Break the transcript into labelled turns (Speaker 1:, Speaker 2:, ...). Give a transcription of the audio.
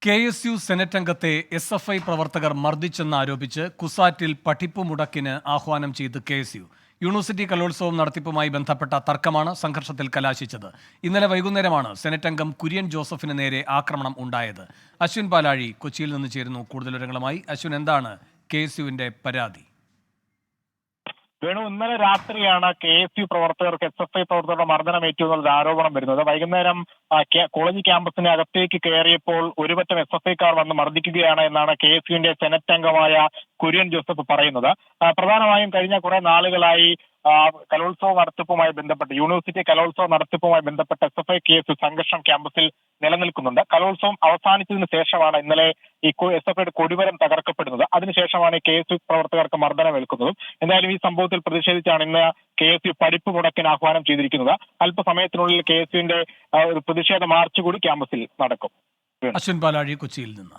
Speaker 1: KSU senate അംഗത്തെ SFI പ്രവർത്തകർ മർദ്ദിച്ചെന്നാരോപിച്ച് കുസാറ്റിൽ പഠിപ്പ് മുടക്കിന് ആഹ്വാനം ചെയ്ത് KSU. യൂണിവേഴ്സിറ്റി കലോത്സവം നടത്തിപ്പുമായി ബന്ധപ്പെട്ട തർക്കമാണ് സംഘർഷത്തിൽ കലാശിച്ചത്. ഇന്നലെ വൈകുന്നേരമാണ് സെനറ്റ് അംഗം കുര്യൻ ജോസഫിന് നേരെ ആക്രമണം ഉണ്ടായത്. അശ്വിൻ പാലാഴി കൊച്ചിയിൽ നിന്ന് ചേരുന്നു കൂടുതൽ വിവരങ്ങളുമായി. അശ്വിൻ, എന്താണ് KSUവിന്റെ പരാതി?
Speaker 2: വേണു, ഇന്നലെ രാത്രിയാണ് KSU പ്രവർത്തകർക്ക് SFI പ്രവർത്തകരുടെ മർദ്ദനമേറ്റു എന്നുള്ള ആരോപണം വരുന്നത്. വൈകുന്നേരം കോളേജ് ക്യാമ്പസിന് അകത്തേക്ക് കയറിയപ്പോൾ ഒരുപറ്റം SFIക്കാർ വന്ന് മർദ്ദിക്കുകയാണ് എന്നാണ് KSUവിന്റെ സെനറ്റ് അംഗമായ കുര്യൻ ജോസഫ് പറയുന്നത്. പ്രധാനമായും കഴിഞ്ഞ കുറെ നാളുകളായി കലോത്സവ നടത്തിപ്പുമായി ബന്ധപ്പെട്ട് യൂണിവേഴ്സിറ്റി കലോത്സവ നടത്തിപ്പുമായി ബന്ധപ്പെട്ട് SFI KSU സംഘർഷം ക്യാമ്പസിൽ നിലനിൽക്കുന്നുണ്ട്. കലോത്സവം അവസാനിച്ചതിന് ശേഷമാണ് ഇന്നലെ ഈ SFIയുടെ കൊടിമരം തകർക്കപ്പെടുന്നത്. അതിനുശേഷമാണ് KSU പ്രവർത്തകർക്ക് മർദ്ദനമേൽക്കുന്നതും. എന്തായാലും ഈ സംഭവത്തിൽ പ്രതിഷേധിച്ചാണ് ഇന്ന് KSU പഠിപ്പ് മുടക്കിന് ആഹ്വാനം ചെയ്തിരിക്കുന്നത്. അല്പസമയത്തിനുള്ളിൽ KSUവിന്റെ ഒരു പ്രതിഷേധ മാർച്ച് കൂടി ക്യാമ്പസിൽ നടക്കും.
Speaker 1: അശ്വിൻ പാലാഴി കൊച്ചിയിൽ നിന്ന്.